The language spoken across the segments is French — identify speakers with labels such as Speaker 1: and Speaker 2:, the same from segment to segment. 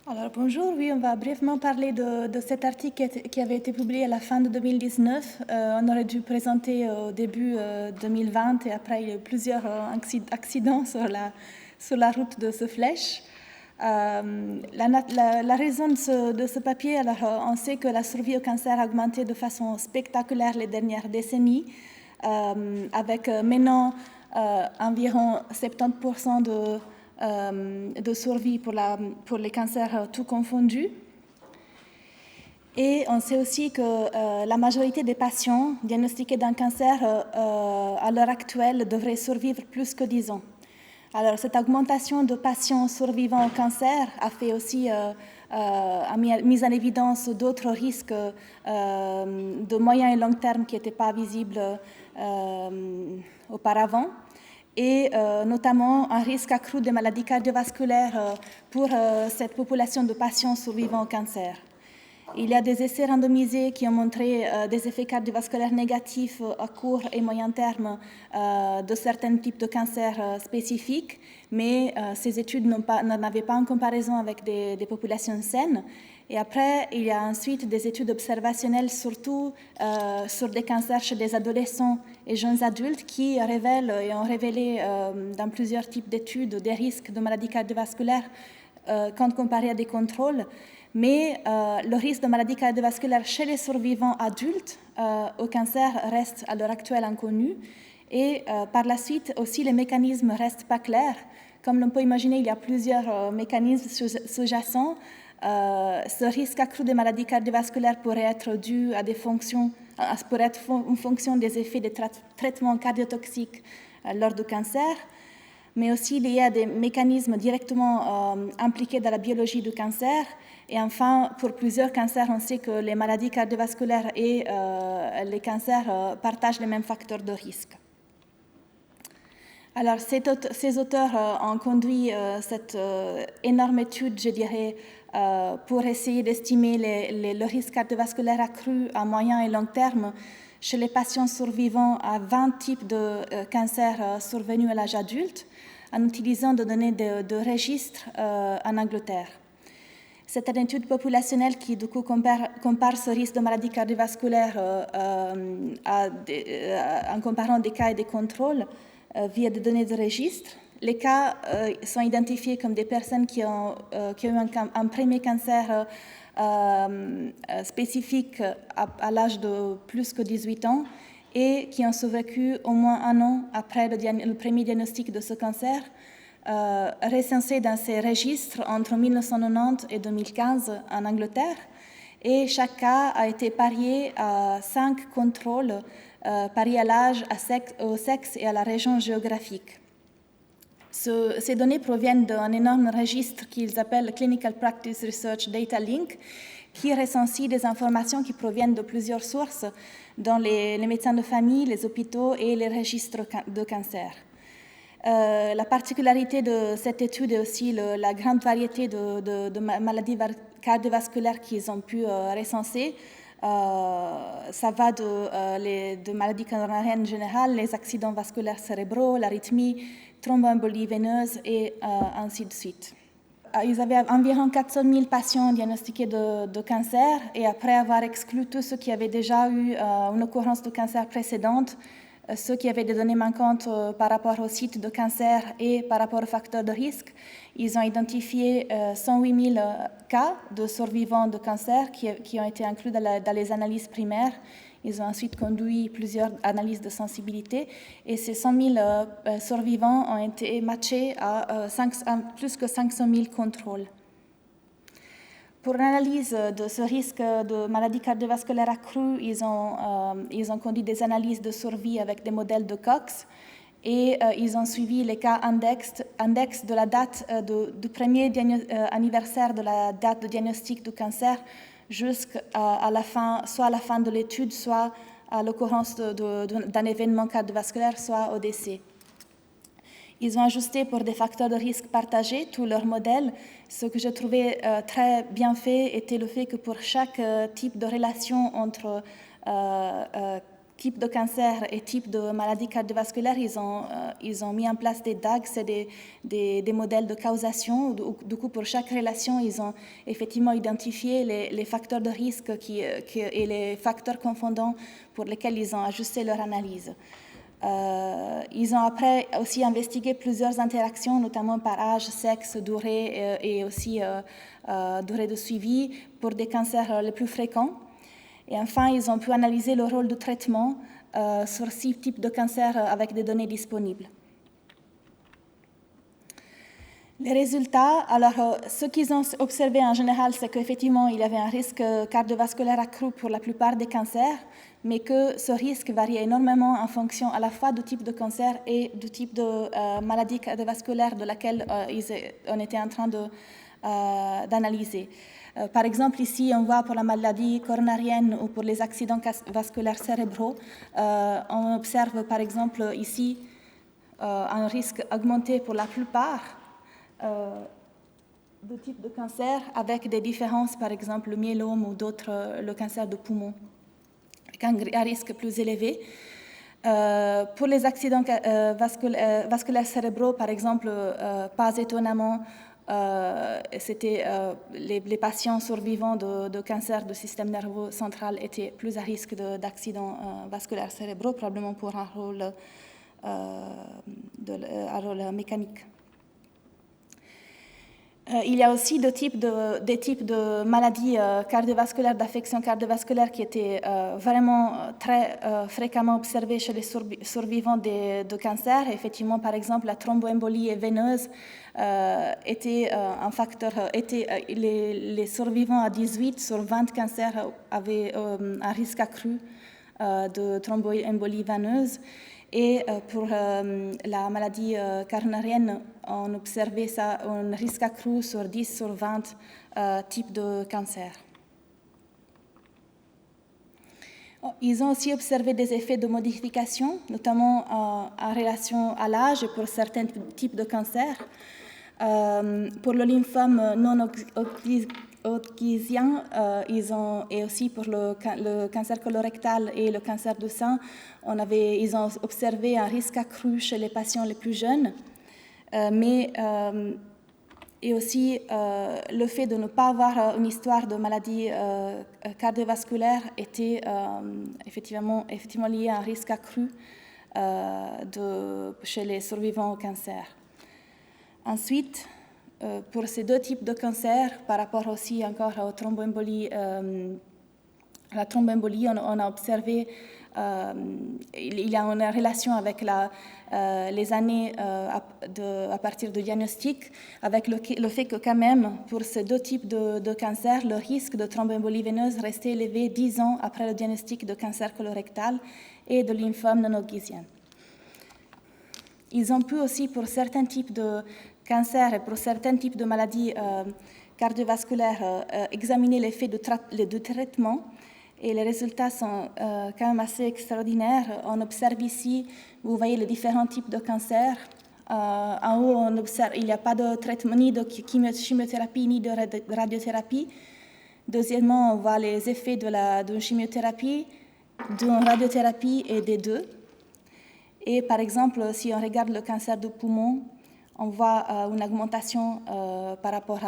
Speaker 1: Alors bonjour, oui, on va brièvement parler de cet article qui avait été publié à la fin de 2019. On aurait dû présenter au début 2020 et après il y a eu plusieurs accidents sur la route de ce flèche. La raison de ce papier, alors on sait que la survie au cancer a augmenté de façon spectaculaire les dernières décennies, avec maintenant environ 70% de survie pour les cancers tout confondus. Et on sait aussi que la majorité des patients diagnostiqués d'un cancer à l'heure actuelle devraient survivre plus que 10 ans. Alors, cette augmentation de patients survivant au cancer a fait aussi a mis en évidence d'autres risques de moyen et long terme qui n'étaient pas visibles auparavant, et notamment un risque accru de maladies cardiovasculaires pour cette population de patients survivant au cancer. Il y a des essais randomisés qui ont montré des effets cardiovasculaires négatifs à court et moyen terme de certains types de cancers spécifiques, mais ces études n'en avaient pas en comparaison avec des populations saines. Et après, il y a ensuite des études observationnelles, surtout sur des cancers chez des adolescents et jeunes adultes, qui révèlent et ont révélé dans plusieurs types d'études des risques de maladies cardiovasculaires quand comparés à des contrôles. Mais le risque de maladies cardiovasculaires chez les survivants adultes au cancer reste à l'heure actuelle inconnu. Et par la suite aussi, les mécanismes ne restent pas clairs. Comme l'on peut imaginer, il y a plusieurs mécanismes sous-jacents. Ce risque accru de maladies cardiovasculaires pourrait être dû à des fonctions, pourrait être une fonction des effets des traitements cardiotoxiques lors du cancer, mais aussi lié à des mécanismes directement impliqués dans la biologie du cancer. Et enfin, pour plusieurs cancers, on sait que les maladies cardiovasculaires et les cancers partagent les mêmes facteurs de risque. Alors, ces auteurs ont conduit cette énorme étude, je dirais, pour essayer d'estimer le risque cardiovasculaire accru à moyen et long terme chez les patients survivants à 20 types de cancers survenus à l'âge adulte, en utilisant des données de registres en Angleterre. C'est une étude populationnelle qui, du coup, compare ce risque de maladie cardiovasculaire en comparant des cas et des contrôles via des données de registre. Les cas sont identifiés comme des personnes qui ont eu un premier cancer spécifique à l'âge de plus que 18 ans et qui ont survécu au moins un an après le premier diagnostic de ce cancer, recensés dans ces registres entre 1990 et 2015 en Angleterre. Et chaque cas a été parié à 5 contrôles, pariés à l'âge, au sexe et à la région géographique. Ces données proviennent d'un énorme registre qu'ils appellent Clinical Practice Research Data Link, qui recensie des informations qui proviennent de plusieurs sources, dont les médecins de famille, les hôpitaux et les registres de cancer. La particularité de cette étude est aussi la grande variété de maladies cardiovasculaires qu'ils ont pu recenser. Ça va de maladies coronariennes générales, les accidents vasculaires cérébraux, l'arythmie, thromboembolie veineuse et ainsi de suite. Ils avaient environ 400 000 patients diagnostiqués de cancer, et après avoir exclu tous ceux qui avaient déjà eu une occurrence de cancer précédente, ceux qui avaient des données manquantes par rapport au site de cancer et par rapport aux facteurs de risque, ils ont identifié 108 000 cas de survivants de cancer qui ont été inclus dans les analyses primaires. Ils ont ensuite conduit plusieurs analyses de sensibilité, et ces 100 000 survivants ont été matchés à plus que 500 000 contrôles. Pour l'analyse de ce risque de maladie cardiovasculaire accrue, ils ont conduit des analyses de survie avec des modèles de Cox, et ils ont suivi les cas index de la date du premier anniversaire de la date de diagnostic du cancer jusqu'à la fin, soit à la fin de l'étude, soit à l'occurrence d'un événement cardiovasculaire, soit au décès. Ils ont ajusté pour des facteurs de risque partagés tous leurs modèles. Ce que je trouvais très bien fait était le fait que pour chaque type de relation entre type de cancer et type de maladie cardiovasculaire, ils ont mis en place des DAG, c'est des modèles de causation. Du coup, pour chaque relation, ils ont effectivement identifié les facteurs de risque et les facteurs confondants pour lesquels ils ont ajusté leur analyse. Ils ont après aussi investigué plusieurs interactions, notamment par âge, sexe, durée et aussi durée de suivi pour des cancers les plus fréquents. Et enfin, ils ont pu analyser le rôle de traitement sur 6 types de cancers avec des données disponibles. Les résultats, alors ce qu'ils ont observé en général, c'est qu'effectivement, il y avait un risque cardiovasculaire accru pour la plupart des cancers, mais que ce risque variait énormément en fonction à la fois du type de cancer et du type de maladie cardiovasculaire de laquelle on était en train d'analyser. Par exemple, ici, on voit pour la maladie coronarienne ou pour les accidents vasculaires cérébraux, on observe par exemple ici un risque augmenté pour la plupart de types de cancer avec des différences, par exemple le myélome ou d'autres, le cancer de poumon, avec un risque plus élevé. Pour les accidents vasculaires cérébraux, par exemple, pas étonnamment, c'était les patients survivants de cancer du système nerveux central étaient plus à risque d'accidents vasculaires cérébraux, probablement pour un rôle mécanique. Il y a aussi des types de maladies cardiovasculaires, d'affections cardiovasculaires qui étaient vraiment très fréquemment observées chez les survivants de cancer. Effectivement, par exemple, la thromboembolie veineuse était un facteur. Les survivants à 18 sur 20 cancers avaient un risque accru de thromboembolie veineuse. Et pour la maladie coronarienne, on observait un risque accru sur 10 sur 20 types de cancers. Ils ont aussi observé des effets de modification, notamment en relation à l'âge pour certains types de cancers. Pour le lymphome non Hodgkinien, et aussi pour le cancer colorectal et le cancer du sein, ils ont observé un risque accru chez les patients les plus jeunes, et aussi le fait de ne pas avoir une histoire de maladie cardiovasculaire était effectivement lié à un risque accru chez les survivants au cancer. Ensuite, pour ces 2 types de cancers, par rapport aussi encore aux thromboembolies, la thromboembolie, on a observé il y a une relation avec les années à partir du diagnostic, avec le fait que quand même, pour ces 2 types de cancers, le risque de thromboembolie veineuse restait élevé 10 ans après le diagnostic de cancer colorectal et de lymphome non Hodgkinien. Ils ont pu aussi, pour certains types de cancers et pour certains types de maladies cardiovasculaires, examiner l'effet de traitement. Et les résultats sont quand même assez extraordinaires. On observe ici, vous voyez les différents types de cancers. En haut, on observe il n'y a pas de traitement, ni de chimiothérapie, ni de radiothérapie. Deuxièmement, on voit les effets de chimiothérapie, de radiothérapie et des deux. Et par exemple, si on regarde le cancer du poumon, on voit une augmentation par rapport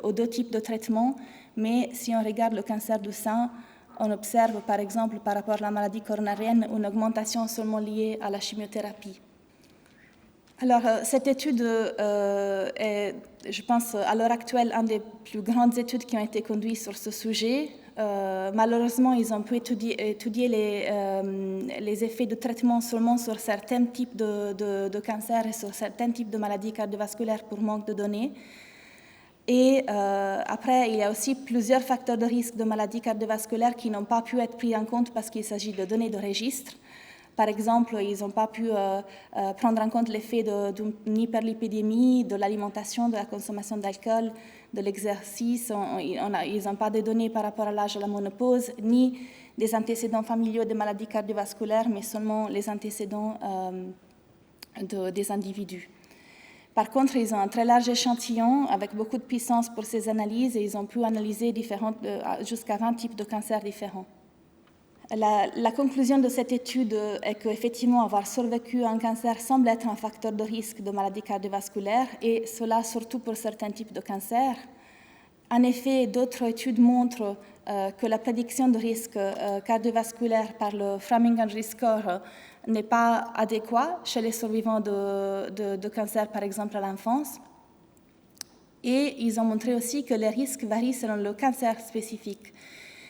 Speaker 1: aux 2 types de traitements. Mais si on regarde le cancer du sein, on observe par exemple par rapport à la maladie coronarienne une augmentation seulement liée à la chimiothérapie. Alors cette étude est, je pense, à l'heure actuelle, une des plus grandes études qui ont été conduites sur ce sujet. Malheureusement, ils ont pu étudier les effets de traitement seulement sur certains types de cancers et sur certains types de maladies cardiovasculaires pour manque de données. Et après, il y a aussi plusieurs facteurs de risque de maladies cardiovasculaires qui n'ont pas pu être pris en compte parce qu'il s'agit de données de registre. Par exemple, ils n'ont pas pu prendre en compte l'effet d'une hyperlipidémie, de l'alimentation, de la consommation d'alcool, de l'exercice. Ils n'ont pas de données par rapport à l'âge de la ménopause, ni des antécédents familiaux de maladies cardiovasculaires, mais seulement les antécédents des individus. Par contre, ils ont un très large échantillon avec beaucoup de puissance pour ces analyses et ils ont pu analyser jusqu'à 20 types de cancers différents. La conclusion de cette étude est qu'effectivement, avoir survécu à un cancer semble être un facteur de risque de maladie cardiovasculaire, et cela surtout pour certains types de cancers. En effet, d'autres études montrent que la prédiction de risque cardiovasculaire par le Framingham Risk Score n'est pas adéquate chez les survivants de cancer, par exemple à l'enfance. Et ils ont montré aussi que les risques varient selon le cancer spécifique,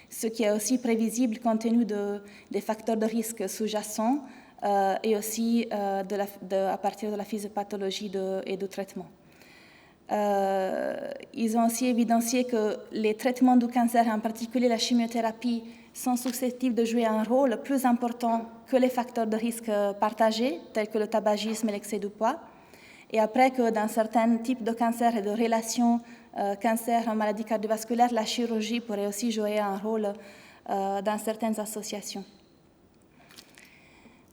Speaker 1: ce qui est aussi prévisible compte tenu des facteurs de risque sous-jacents et aussi à partir de la physiopathologie et du traitement. Ils ont aussi évidencié que les traitements du cancer, en particulier la chimiothérapie, sont susceptibles de jouer un rôle plus important que les facteurs de risque partagés, tels que le tabagisme et l'excès de poids. Et après que dans certains types de cancers et de relations cancer-maladie cardiovasculaire, la chirurgie pourrait aussi jouer un rôle dans certaines associations.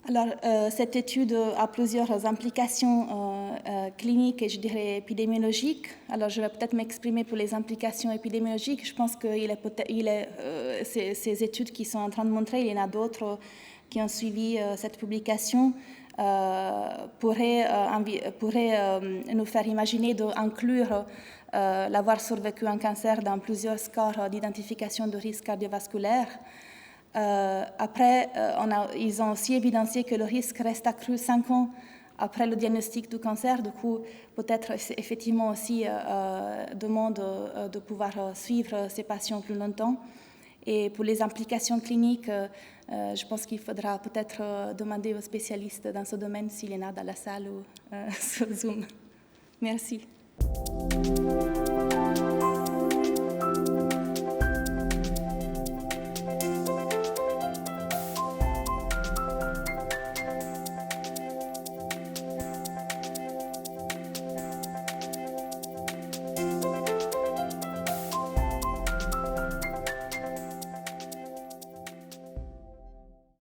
Speaker 1: Alors, cette étude a plusieurs implications cliniques et je dirais épidémiologiques. Alors, je vais peut-être m'exprimer pour les implications épidémiologiques. Je pense que ces études qui sont en train de montrer, il y en a d'autres qui ont suivi cette publication, pourraient nous faire imaginer d'inclure l'avoir survécu un cancer dans plusieurs scores d'identification de risque cardiovasculaire. Après, ils ont aussi évidencié que le risque reste accru 5 ans après le diagnostic du cancer. Du coup, peut-être effectivement aussi demande de pouvoir suivre ces patients plus longtemps. Et pour les implications cliniques, je pense qu'il faudra peut-être demander aux spécialistes dans ce domaine s'il y en a dans la salle ou sur Zoom. Merci.